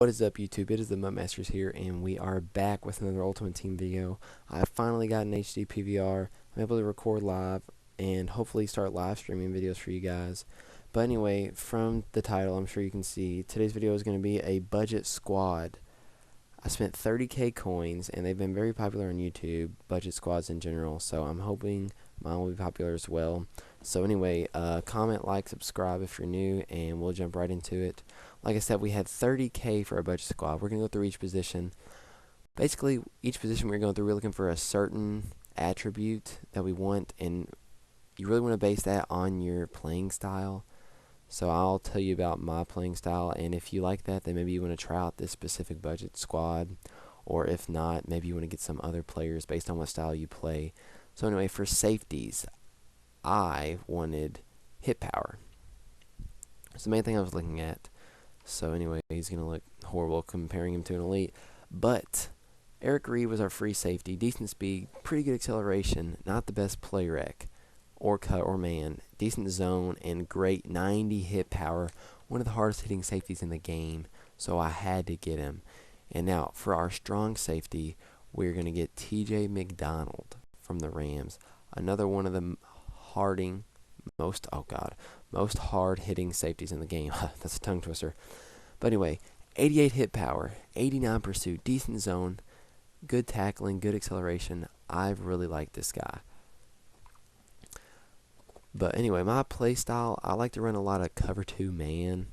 What is up, YouTube? It is the MUT Masters here, and we are back with another Ultimate Team video. I finally got an HD PVR. I'm able to record live and hopefully start live streaming videos for you guys. But anyway, from the title, I'm sure you can see, today's video is going to be a budget squad. I spent 30k coins, and they've been very popular on YouTube, budget squads in general, so I'm hoping mine will be popular as well. So anyway, comment, like, subscribe if you're new, and we'll jump right into it. Like I said, we had 30k for our budget squad. We're going to go through each position. Basically, each position we're going through, we're looking for a certain attribute that we want, and you really want to base that on your playing style. So I'll tell you about my playing style, and if you like that, then maybe you want to try out this specific budget squad, or if not, maybe you want to get some other players based on what style you play. So anyway, for safeties, I wanted hit power. It's the main thing I was looking at. So anyway, he's going to look horrible comparing him to an elite. But Eric Reed was our free safety. Decent speed, pretty good acceleration, not the best play rec or cut or man. Decent zone and great 90 hit power. One of the hardest hitting safeties in the game. So I had to get him. And now for our strong safety, we're going to get TJ McDonald from the Rams. Another one of the most hard hitting safeties in the game. That's a tongue twister. But anyway, 88 hit power, 89 pursuit, decent zone, good tackling, good acceleration. I really like this guy. But anyway, my play style, I like to run a lot of cover 2 man.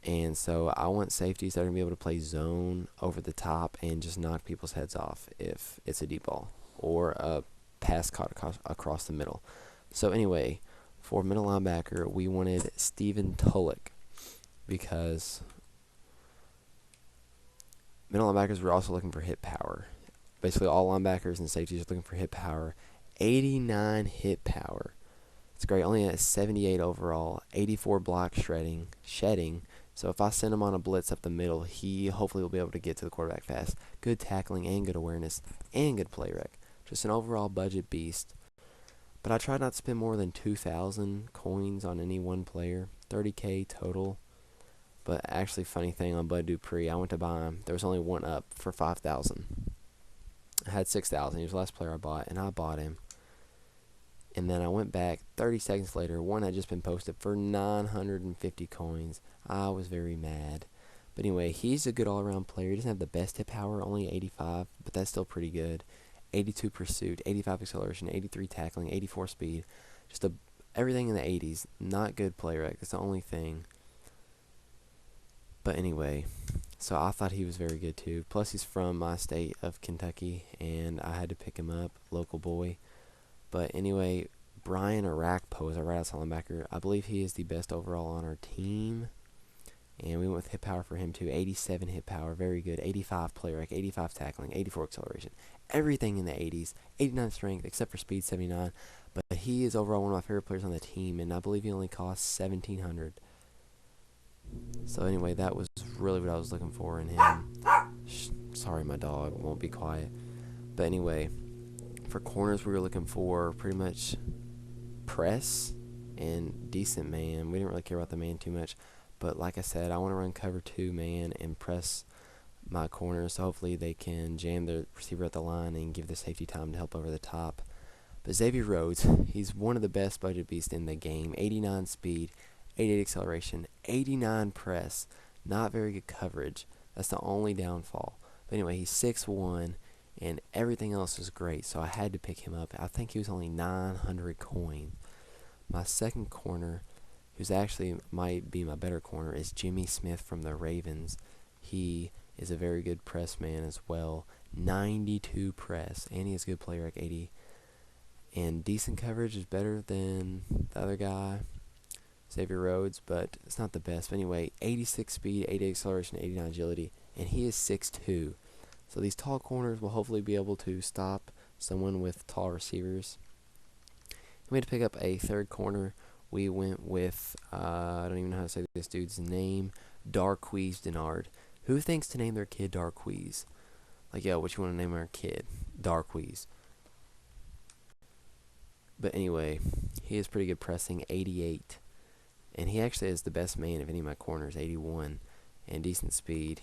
And so I want safeties that are going to be able to play zone over the top and just knock people's heads off if it's a deep ball or a pass caught across the middle. So anyway, for middle linebacker, we wanted Stephen Tulloch because middle linebackers were also looking for hit power. Basically, all linebackers and safeties are looking for hit power. 89 hit power. It's great. Only at 78 overall, 84 block shedding. So if I send him on a blitz up the middle, he hopefully will be able to get to the quarterback fast. Good tackling and good awareness and good play rec. Just an overall budget beast. But I tried not to spend more than 2,000 coins on any one player. 30k total. But actually, funny thing on Bud Dupree, I went to buy him. There was only one up for 5,000. I had 6,000. He was the last player I bought, and I bought him. And then I went back 30 seconds later. One had just been posted for 950 coins. I was very mad. But anyway, he's a good all-around player. He doesn't have the best hit power, only 85, but that's still pretty good. 82 pursuit, 85 acceleration, 83 tackling, 84 speed. Just everything in the 80s. Not good play rec. That's the only thing. But anyway, so I thought he was very good too. Plus, he's from my state of Kentucky, and I had to pick him up, local boy. But anyway, Brian Arakpo is our right outside linebacker. I believe he is the best overall on our team. And we went with hit power for him too. 87 hit power, very good. 85 play rec, 85 tackling, 84 acceleration. Everything in the 80s. 89 strength, except for speed, 79. But he is overall one of my favorite players on the team, and I believe he only costs 1,700. So anyway, that was really what I was looking for in him. Sorry, my dog won't be quiet. But anyway, for corners, we were looking for pretty much press and decent man. We didn't really care about the man too much. But like I said, I want to run cover 2 man and press my corners. So hopefully they can jam the receiver at the line and give the safety time to help over the top. But Xavier Rhodes, he's one of the best budget beasts in the game. 89 speed, 88 acceleration, 89 press. Not very good coverage. That's the only downfall. But anyway, he's 6'1", and everything else is great. So I had to pick him up. I think he was only 900 coins. My second corner, who's actually might be my better corner, is Jimmy Smith from the Ravens. He is a very good press man as well. 92 press, and he has good play rec, 80. And decent coverage is better than the other guy, Xavier Rhodes, but it's not the best. But anyway, 86 speed, 80 acceleration, 89 agility, and he is 6'2". So these tall corners will hopefully be able to stop someone with tall receivers. We had to pick up a third corner. We went with, I don't even know how to say this dude's name, Darqueze Denard. Who thinks to name their kid Darqueze? Like, yo, what you want to name our kid? Darqueze. But anyway, he is pretty good pressing, 88. And he actually is the best man of any of my corners, 81. and decent speed.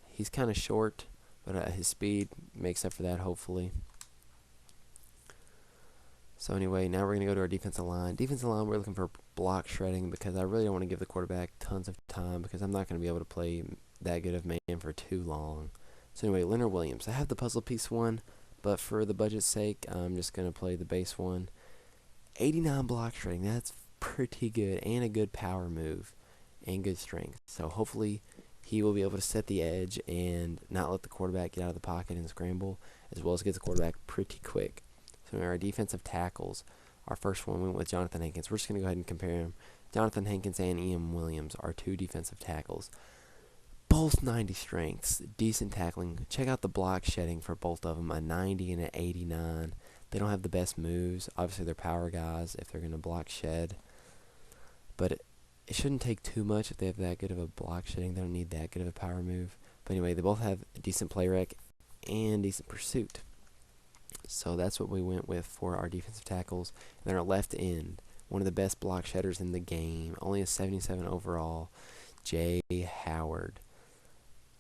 He's kind of short, but his speed makes up for that, hopefully. So anyway, now we're going to go to our defensive line. Defensive line, we're looking for block shredding because I really don't want to give the quarterback tons of time because I'm not going to be able to play that good of man for too long. So anyway, Leonard Williams. I have the puzzle piece one, but for the budget's sake, I'm just going to play the base one. 89 block shredding. That's pretty good, and a good power move and good strength. So hopefully he will be able to set the edge and not let the quarterback get out of the pocket and scramble, as well as get the quarterback pretty quick. So in our defensive tackles, our first one went with Jonathan Hankins. We're just going to go ahead and compare him. Jonathan Hankins and Ian Williams are two defensive tackles. Both 90 strengths, decent tackling. Check out the block shedding for both of them, a 90 and an 89. They don't have the best moves. Obviously, they're power guys if they're going to block shed. But it shouldn't take too much if they have that good of a block shedding. They don't need that good of a power move. But anyway, they both have a decent play rec and decent pursuit. So that's what we went with for our defensive tackles. And then our left end, one of the best block shedders in the game, only a 77 overall, Jay Howard.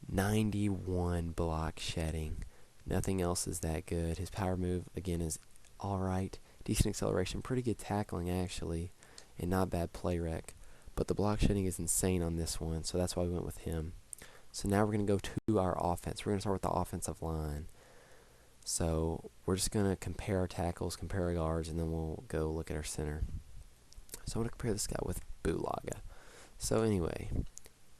91 block shedding. Nothing else is that good. His power move, again, is alright. Decent acceleration, pretty good tackling, actually, and not bad play rec. But the block shedding is insane on this one, so that's why we went with him. So now we're going to go to our offense. We're going to start with the offensive line. So we're just going to compare our tackles, compare our guards, and then we'll go look at our center. So I'm going to compare this guy with Bulaga. So anyway,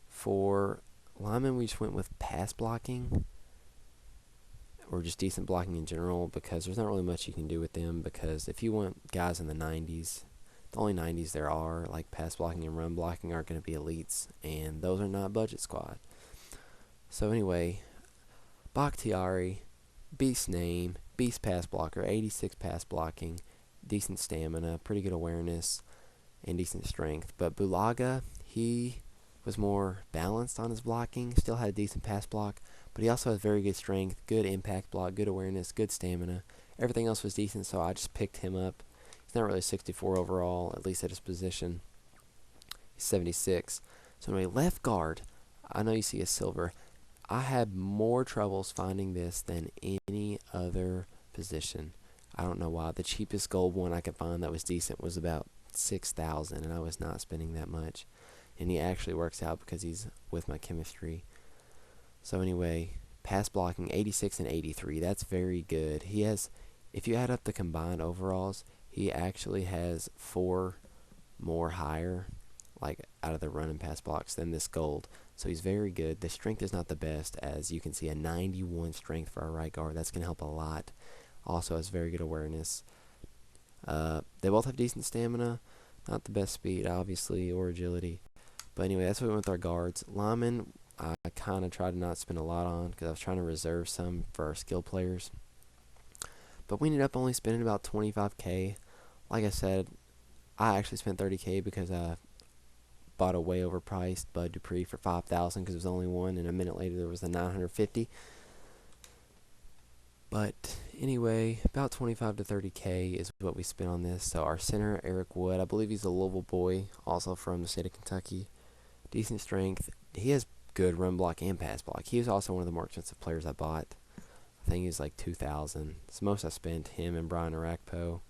for linemen, we just went with pass blocking, or just decent blocking in general, because there's not really much you can do with them, because if you want guys in the 90s, the only 90s there are, like pass blocking and run blocking, aren't going to be elites, and those are not budget squad. So anyway, Bakhtiari, beast name, beast pass blocker, 86 pass blocking, decent stamina, pretty good awareness, and decent strength. But Bulaga, he was more balanced on his blocking, still had a decent pass block, but he also has very good strength, good impact block, good awareness, good stamina. Everything else was decent, so I just picked him up. He's not really 64 overall, at least at his position. He's 76. So anyway, left guard, I know you see a silver. I had more troubles finding this than any other position. I don't know why. The cheapest gold one I could find that was decent was about $6,000, and I was not spending that much. And he actually works out because he's with my chemistry. So anyway, pass blocking 86 and 83. That's very good. He has, if you add up the combined overalls, he actually has 4 more higher, like out of the run and pass blocks, than this gold. So he's very good. The strength is not the best, as you can see, a 91 strength for our right guard. That's going to help a lot. Also has very good awareness. They both have decent stamina. Not the best speed, obviously, or agility. But anyway, that's what we went with our guards. Linemen, I kind of tried to not spend a lot on because I was trying to reserve some for our skill players. But we ended up only spending about $25K. Like I said, I actually spent $30K because I bought a way overpriced Bud Dupree for $5,000 because it was only one, and a minute later there was a $950. But anyway, about 25 to 30K is what we spent on this. So our center, Eric Wood, I believe he's a Louisville boy, also from the state of Kentucky. Decent strength. He has good run block and pass block. He was also one of the more expensive players I bought. I think he was like $2,000. It's the most I spent, him and Brian Arakpo.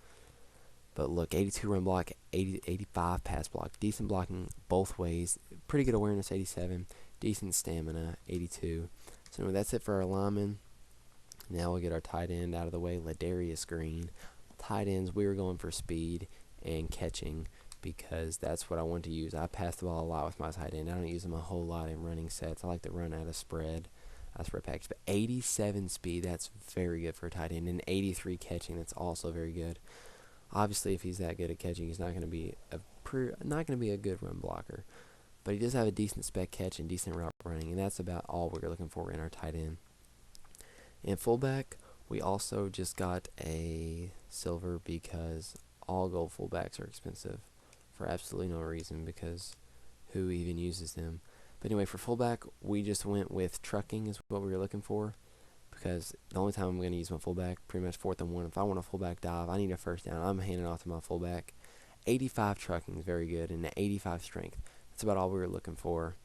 But look, 82 run block, 85 pass block. Decent blocking both ways. Pretty good awareness, 87. Decent stamina, 82. So anyway, that's it for our linemen. Now we'll get our tight end out of the way, Ladarius Green. Tight ends, we were going for speed and catching because that's what I want to use. I pass the ball a lot with my tight end. I don't use them a whole lot in running sets. I like to run out of spread package. But 87 speed, that's very good for a tight end. And 83 catching, that's also very good. Obviously, if he's that good at catching, he's not going to be a good run blocker. But he does have a decent spec catch and decent route running, and that's about all we're looking for in our tight end. And fullback, we also just got a silver because all gold fullbacks are expensive for absolutely no reason, because who even uses them? But anyway, for fullback, we just went with trucking is what we were looking for, because the only time I'm going to use my fullback, pretty much 4th and 1. If I want a fullback dive, I need a first down, I'm handing off to my fullback. 85 trucking is very good, and 85 strength. That's about all we were looking for.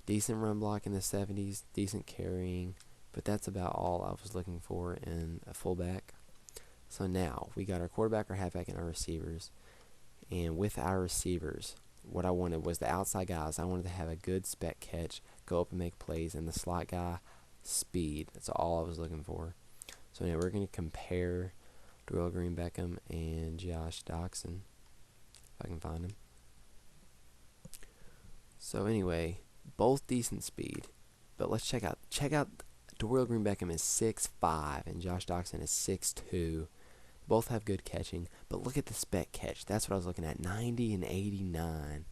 Decent run block in the 70s, decent carrying, but that's about all I was looking for in a fullback. So now we got our quarterback, our halfback, and our receivers. And with our receivers, what I wanted was the outside guys. I wanted to have a good spec catch, go up and make plays, and the slot guy, speed. That's all I was looking for. So now we're going to compare Dorial Green-Beckham and Josh Doctson, if I can find him. So anyway, both decent speed, but let's check out Dorial Green-Beckham is 6'5", and Josh Doctson is 6'2". Both have good catching, but look at the spec catch. That's what I was looking at, 90 and 89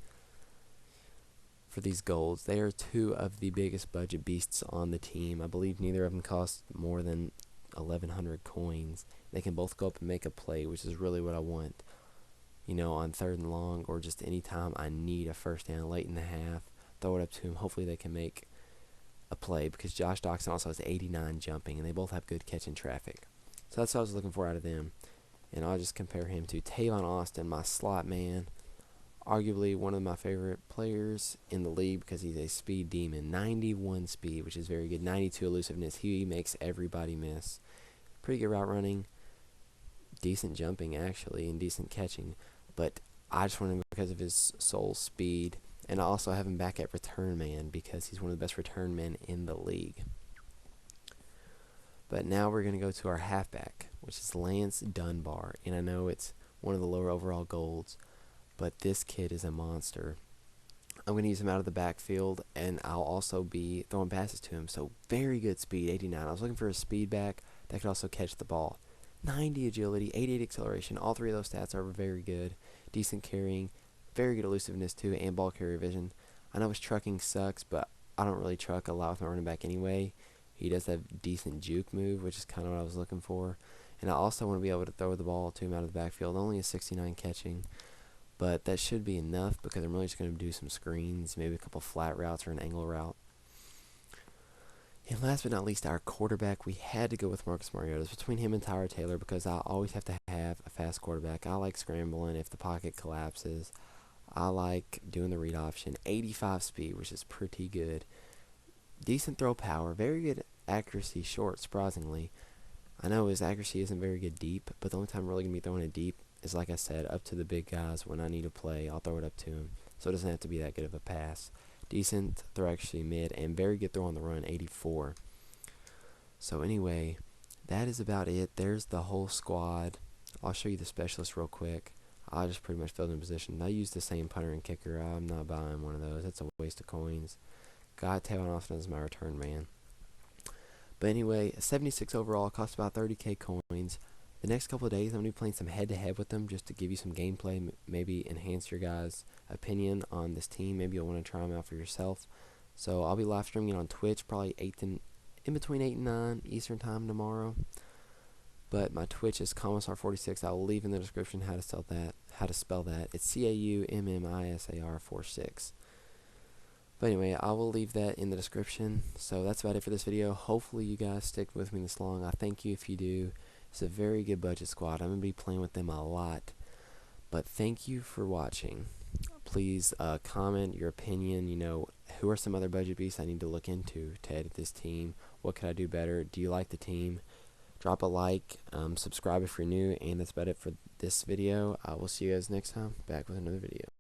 for these golds. They are two of the biggest budget beasts on the team. I believe neither of them cost more than 1,100 coins. They can both go up and make a play, which is really what I want. You know, on 3rd and long, or just any time I need a first down late in the half, throw it up to them. Hopefully they can make a play, because Josh Doctson also has 89 jumping, and they both have good catch in traffic. So that's what I was looking for out of them. And I'll just compare him to Tavon Austin, my slot man. Arguably one of my favorite players in the league because he's a speed demon. 91 speed, which is very good. 92 elusiveness. He makes everybody miss. Pretty good route running. Decent jumping, actually, and decent catching. But I just want him because of his soul speed. And I also have him back at return man because he's one of the best return men in the league. But now we're going to go to our halfback, which is Lance Dunbar. And I know it's one of the lower overall golds, but this kid is a monster. I'm going to use him out of the backfield, and I'll also be throwing passes to him. So very good speed, 89. I was looking for a speed back that could also catch the ball. 90 agility, 88 acceleration. All three of those stats are very good. Decent carrying, very good elusiveness too, and ball carrier vision. I know his trucking sucks, but I don't really truck a lot with my running back anyway. He does have decent juke move, which is kind of what I was looking for. And I also want to be able to throw the ball to him out of the backfield. Only a 69 catching, but that should be enough because I'm really just going to do some screens, maybe a couple flat routes or an angle route. And last but not least, our quarterback, we had to go with Marcus Mariota. It's between him and Tyler Taylor because I always have to have a fast quarterback. I like scrambling if the pocket collapses. I like doing the read option. 85 speed, which is pretty good. Decent throw power, very good accuracy short, surprisingly. I know his accuracy isn't very good deep, but the only time I'm really going to be throwing it deep is, like I said, up to the big guys. When I need a play, I'll throw it up to him. So it doesn't have to be that good of a pass. Decent throw actually mid, and very good throw on the run, 84. So anyway, that is about it. There's the whole squad. I'll show you the specialist real quick. I just pretty much filled in position. I used the same punter and kicker. I'm not buying one of those. That's a waste of coins. Got Tavon Austin as my return man. But anyway, 76 overall, cost about 30k coins. The next couple of days, I'm going to be playing some head-to-head with them just to give you some gameplay, maybe enhance your guys' opinion on this team. Maybe you'll want to try them out for yourself. So I'll be live streaming on Twitch, probably in between 8 and 9 Eastern time tomorrow. But my Twitch is Commissar46. I'll leave in the description how to spell that. It's CAUMMISAR46. But anyway, I will leave that in the description. So that's about it for this video. Hopefully you guys stick with me this long. I thank you if you do. It's a very good budget squad. I'm going to be playing with them a lot. But thank you for watching. Please comment your opinion. You know, who are some other budget beasts I need to look into to edit this team? What could I do better? Do you like the team? Drop a like. Subscribe if you're new. And that's about it for this video. I will see you guys next time. Back with another video.